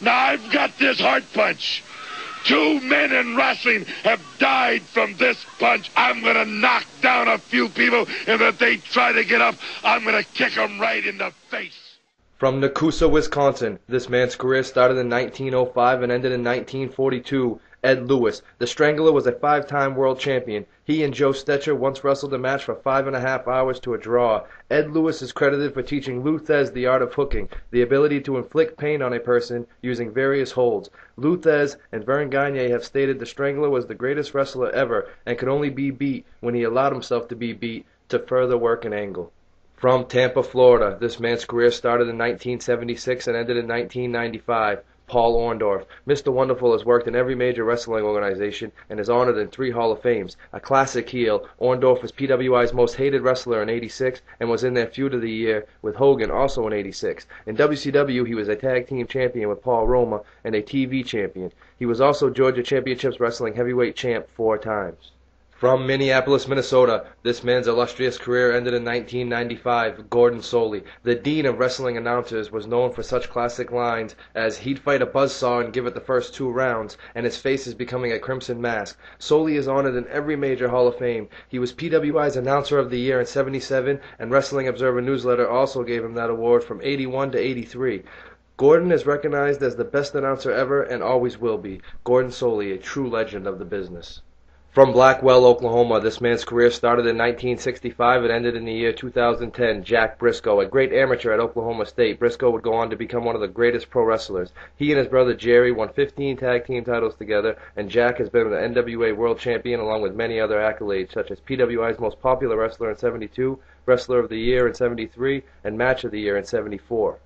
Now I've got this heart punch. 2 men in wrestling have died from this punch. I'm going to knock down a few people, and if they try to get up, I'm going to kick them right in the face. From Nakusa, Wisconsin, this man's career started in 1905 and ended in 1942. Ed Lewis. The Strangler was a 5-time world champion. He and Joe Stetcher once wrestled a match for 5.5 hours to a draw. Ed Lewis is credited for teaching Lou Thez the art of hooking, the ability to inflict pain on a person using various holds. Lou Thez and Vern Gagne have stated the Strangler was the greatest wrestler ever and could only be beat when he allowed himself to be beat to further work an angle. From Tampa, Florida, this man's career started in 1976 and ended in 1995. Paul Orndorff. Mr. Wonderful has worked in every major wrestling organization and is honored in 3 Hall of Fames. A classic heel, Orndorff was PWI's most hated wrestler in '86 and was in their feud of the year with Hogan also in '86. In WCW, he was a tag team champion with Paul Roma and a TV champion. He was also Georgia Championships Wrestling heavyweight champ 4 times. From Minneapolis, Minnesota, this man's illustrious career ended in 1995. Gordon Solie, the dean of wrestling announcers, was known for such classic lines as "He'd fight a buzzsaw and give it the first 2 rounds," and his face is becoming a crimson mask. Solie is honored in every major Hall of Fame. He was PWI's Announcer of the Year in '77, and Wrestling Observer Newsletter also gave him that award from '81 to '83. Gordon is recognized as the best announcer ever and always will be. Gordon Solie, a true legend of the business. From Blackwell, Oklahoma, this man's career started in 1965 and ended in the year 2010. Jack Briscoe, a great amateur at Oklahoma State, Briscoe would go on to become one of the greatest pro wrestlers. He and his brother Jerry won 15 tag team titles together, and Jack has been the NWA World Champion along with many other accolades, such as PWI's most popular wrestler in '72, Wrestler of the Year in '73, and Match of the Year in '74.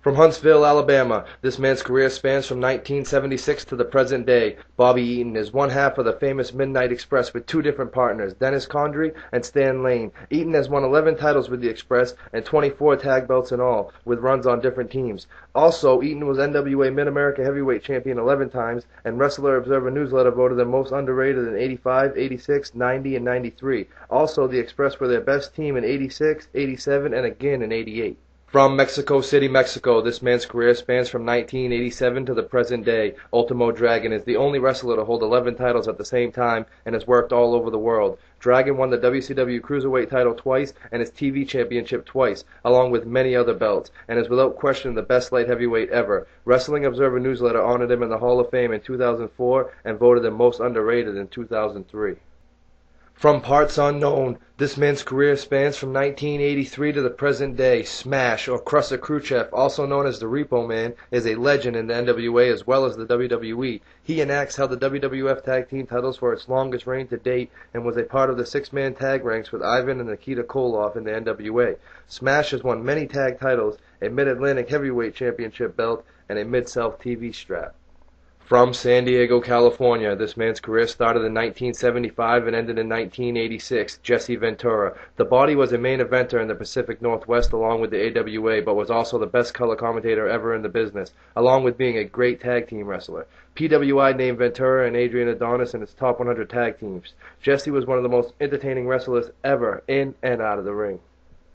From Huntsville, Alabama, this man's career spans from 1976 to the present day. Bobby Eaton is one half of the famous Midnight Express with 2 different partners, Dennis Condrey and Stan Lane. Eaton has won 11 titles with the Express and 24 tag belts in all, with runs on different teams. Also, Eaton was NWA Mid-America Heavyweight Champion 11 times, and Wrestler Observer Newsletter voted them most underrated in '85, '86, '90, and '93. Also, the Express were their best team in '86, '87, and again in '88. From Mexico City, Mexico, this man's career spans from 1987 to the present day. Ultimo Dragon is the only wrestler to hold 11 titles at the same time and has worked all over the world. Dragon won the WCW Cruiserweight title twice and his TV championship twice, along with many other belts, and is without question the best light heavyweight ever. Wrestling Observer Newsletter honored him in the Hall of Fame in 2004 and voted him most underrated in 2003. From parts unknown, this man's career spans from 1983 to the present day. Smash, or Krusher Khrushchev, also known as the Repo Man, is a legend in the NWA as well as the WWE. He and Axe held the WWF Tag Team titles for its longest reign to date and was a part of the 6-man tag ranks with Ivan and Nikita Koloff in the NWA. Smash has won many tag titles, a Mid-Atlantic Heavyweight Championship belt, and a Mid-South TV strap. From San Diego, California, this man's career started in 1975 and ended in 1986. Jesse Ventura. The Body was a main eventer in the Pacific Northwest along with the AWA, but was also the best color commentator ever in the business, along with being a great tag team wrestler. PWI named Ventura and Adrian Adonis in its top 100 tag teams. Jesse was one of the most entertaining wrestlers ever in and out of the ring.